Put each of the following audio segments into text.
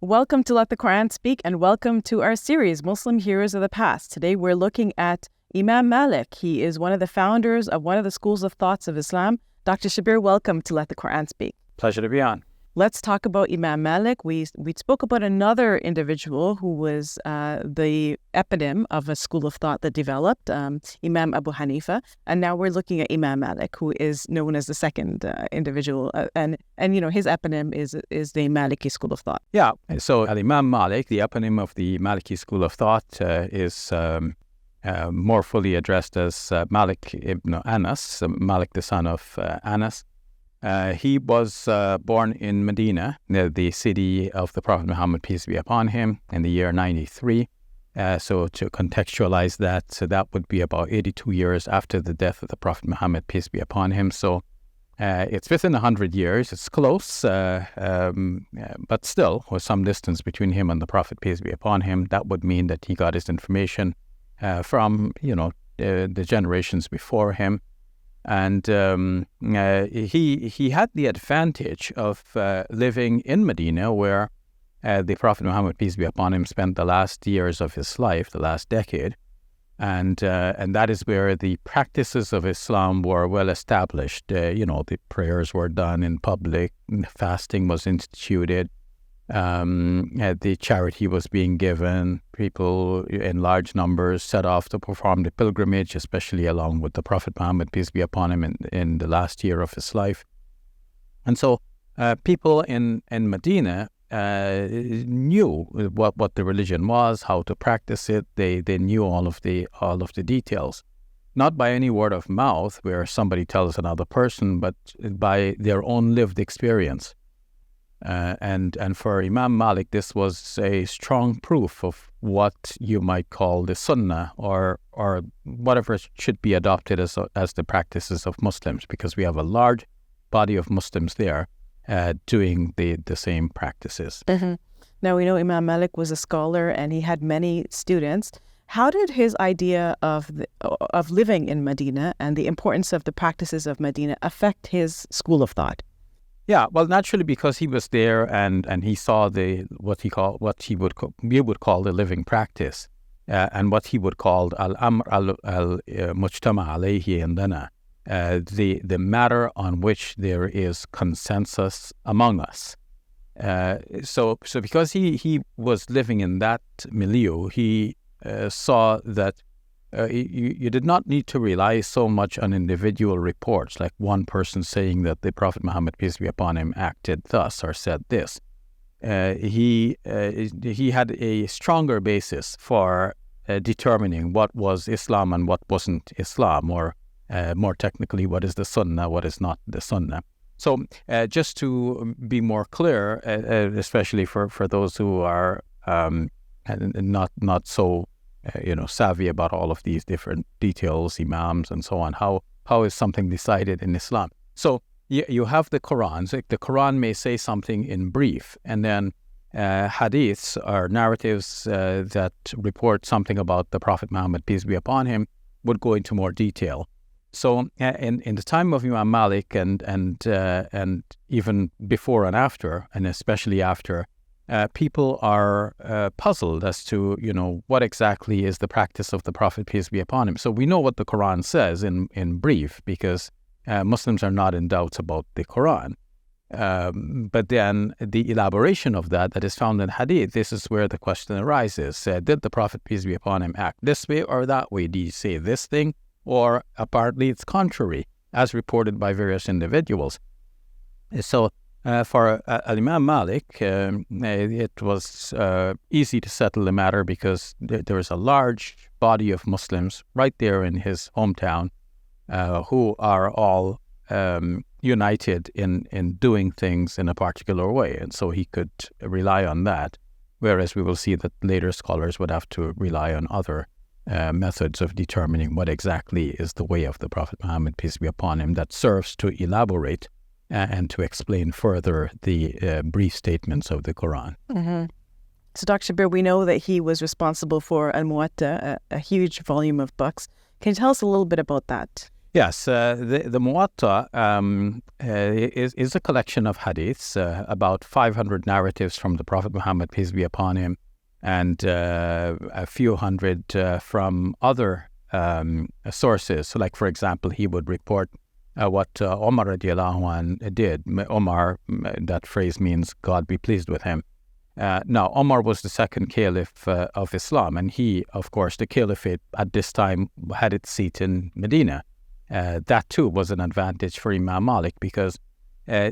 Welcome to Let the Quran Speak, and welcome to our series, Muslim Heroes of the Past. Today we're looking at Imam Malik. He is one of the founders of one of the schools of thoughts of Islam. Dr. Shabir, welcome to Let the Quran Speak. Pleasure to be on. Let's talk about Imam Malik. We spoke about another individual who was the eponym of a school of thought that developed, Imam Abu Hanifa, and now we're looking at Imam Malik, who is known as the second individual, and his eponym is the Maliki school of thought. Yeah. So Imam Malik, the eponym of the Maliki school of thought, is more fully addressed as Malik ibn Anas, Malik the son of Anas. He was born in Medina, the city of the Prophet Muhammad, peace be upon him, in the year 93. So to contextualize that, so that would be about 82 years after the death of the Prophet Muhammad, peace be upon him. So it's within 100 years. It's close, but still, with some distance between him and the Prophet, peace be upon him. That would mean that he got his information from, the generations before him. And he had the advantage of living in Medina, where the Prophet Muhammad, peace be upon him, spent the last years of his life, the last decade, and that is where the practices of Islam were well established. The prayers were done in public, fasting was instituted, the charity was being given. People in large numbers set off to perform the pilgrimage, especially along with the Prophet Muhammad, peace be upon him, in the last year of his life. And so people in Medina knew what the religion was, how to practice it. They knew all of the details, not by any word of mouth where somebody tells another person, but by their own lived experience. And for Imam Malik, this was a strong proof of what you might call the Sunnah, or whatever should be adopted as the practices of Muslims, because we have a large body of Muslims there doing the same practices. Mm-hmm. Now, we know Imam Malik was a scholar and he had many students. How did his idea of living in Medina and the importance of the practices of Medina affect his school of thought? Yeah, well, naturally, because he was there and he saw we would call the living practice, and what he would call al-amr al-mujtama alayhi indana, the matter on which there is consensus among us. So because he was living in that milieu, he saw that you did not need to rely so much on individual reports, like one person saying that the Prophet Muhammad, peace be upon him, acted thus or said this. He had a stronger basis for determining what was Islam and what wasn't Islam, or more technically, what is the Sunnah, what is not the Sunnah. So just to be more clear, especially for those who are not so savvy about all of these different details, imams and so on, how is something decided in Islam? So you have the Quran. So the Quran may say something in brief, and then hadiths are narratives that report something about the Prophet Muhammad, peace be upon him, would go into more detail. So in the time of Imam Malik and even before and after, and especially after, people are puzzled as to, what exactly is the practice of the Prophet, peace be upon him. So we know what the Quran says in brief, because Muslims are not in doubt about the Quran. But then the elaboration of that is found in hadith. This is where the question arises. Did the Prophet, peace be upon him, act this way or that way? Did he say this thing? Or apparently it's contrary, as reported by various individuals. So for Imam Malik, it was easy to settle the matter, because there was a large body of Muslims right there in his hometown who are all united in doing things in a particular way. And so he could rely on that, whereas we will see that later scholars would have to rely on other methods of determining what exactly is the way of the Prophet Muhammad, peace be upon him, that serves to elaborate and to explain further the brief statements of the Quran. Mm-hmm. So, Dr. Shabir, we know that he was responsible for Muwatta, a huge volume of books. Can you tell us a little bit about that? Yes, the Muwatta is a collection of hadiths, about 500 narratives from the Prophet Muhammad, peace be upon him, and a few hundred from other sources. So, like, for example, he would report what Omar radiallahu anh did. Omar, that phrase means God be pleased with him. Now, Omar was the second caliph of Islam, and he, of course, the caliphate at this time had its seat in Medina. That too was an advantage for Imam Malik because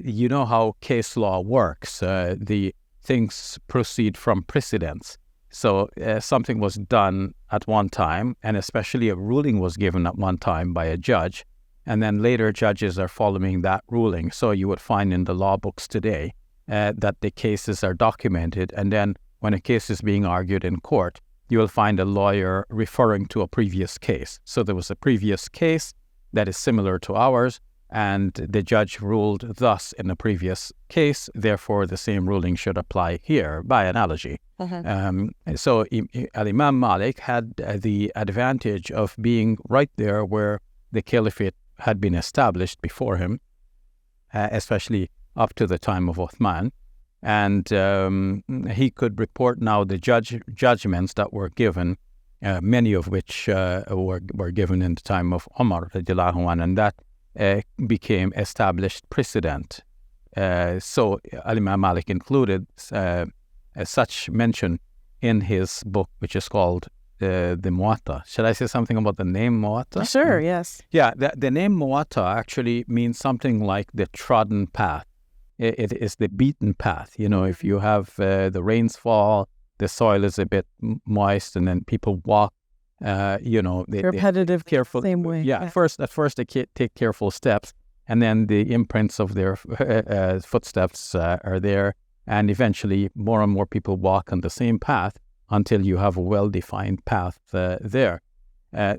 you know how case law works. The things proceed from precedents. So something was done at one time, and especially a ruling was given at one time by a judge, and then later judges are following that ruling. So you would find in the law books today that the cases are documented, and then when a case is being argued in court, you will find a lawyer referring to a previous case. So there was a previous case that is similar to ours, and the judge ruled thus in the previous case, therefore the same ruling should apply here, by analogy. So Imam Malik had the advantage of being right there where the caliphate had been established before him, especially up to the time of Uthman, and he could report now the judgments that were given, many of which were given in the time of Umar radiallahu anh, and that became established precedent. So Imam Malik included such mention in his book, which is called the Muwatta. Should I say something about the name Muwatta? Sure, yes. Yeah, the name Muwatta actually means something like the trodden path. It is the beaten path. You know, if you have the rains fall, the soil is a bit moist, and then people walk, repetitive, careful, same way. Yeah, at first they take careful steps, and then the imprints of their footsteps are there, and eventually more and more people walk on the same path until you have a well-defined path there.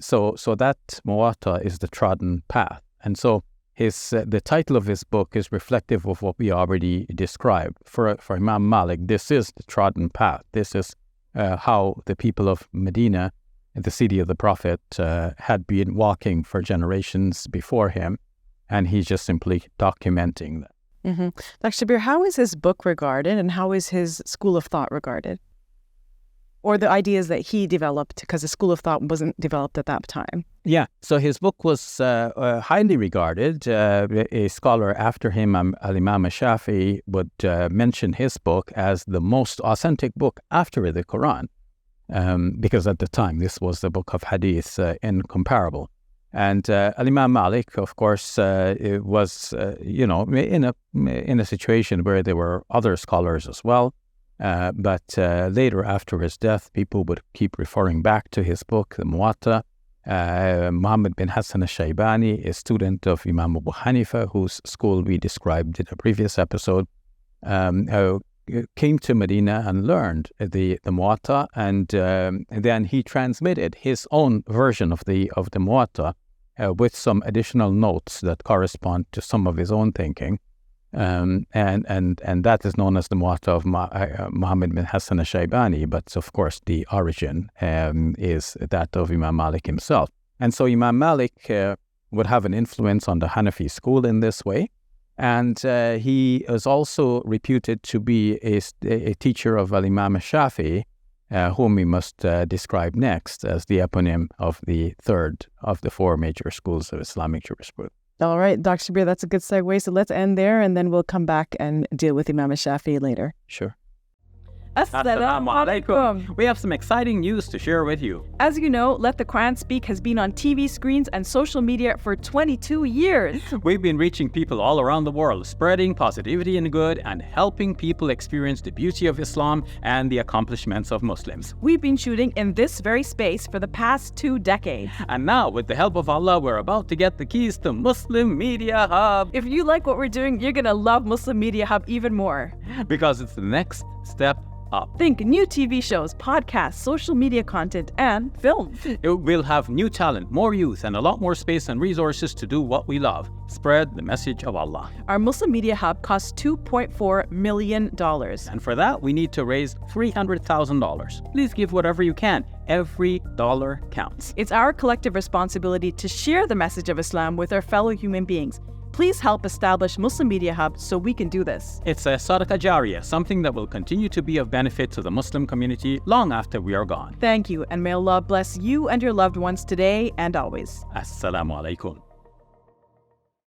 So that Muwatta is the trodden path, and so the title of his book is reflective of what we already described. For Imam Malik, this is the trodden path. This is how the people of Medina, the city of the Prophet, had been walking for generations before him, and he's just simply documenting that. Mm-hmm. Dr. Shabir, how is his book regarded, and how is his school of thought regarded? Or the ideas that he developed, because the school of thought wasn't developed at that time. Yeah, so his book was highly regarded. A scholar after him, Imam Shafi'i, would mention his book as the most authentic book after the Quran, because at the time this was the book of hadith, incomparable. And Imam Malik, of course, was in a situation where there were other scholars as well. But later, after his death, people would keep referring back to his book, the Muwatta. Muhammad bin Hassan al-Shaybani, a student of Imam Abu Hanifa, whose school we described in a previous episode, came to Medina and learned the Muwatta, and then he transmitted his own version of the Muwatta with some additional notes that correspond to some of his own thinking. And that is known as the Muwatta of Muhammad bin Hassan al-Shaybani, but of course the origin is that of Imam Malik himself. And so Imam Malik would have an influence on the Hanafi school in this way, and he is also reputed to be a teacher of Imam Shafi'i, whom we must describe next as the eponym of the third of the four major schools of Islamic jurisprudence. All right, Dr. Shabir, that's a good segue. So let's end there, and then we'll come back and deal with Imam Shafi'i later. Sure. Assalamu alaikum. We have some exciting news to share with you. As you know, Let the Quran Speak has been on TV screens and social media for 22 years. We've been reaching people all around the world, spreading positivity and good, and helping people experience the beauty of Islam and the accomplishments of Muslims. We've been shooting in this very space for the past 2 decades. And now, with the help of Allah, we're about to get the keys to Muslim Media Hub. If you like what we're doing, you're going to love Muslim Media Hub even more. Because it's the next step up. Think new TV shows, podcasts, social media content, and film. It will have new talent, more youth, and a lot more space and resources to do what we love. Spread the message of Allah. Our Muslim Media Hub costs $2.4 million. And for that, we need to raise $300,000. Please give whatever you can. Every dollar counts. It's our collective responsibility to share the message of Islam with our fellow human beings. Please help establish Muslim Media Hub so we can do this. It's a sadaqah jariyah, something that will continue to be of benefit to the Muslim community long after we are gone. Thank you, and may Allah bless you and your loved ones today and always. Assalamu alaikum.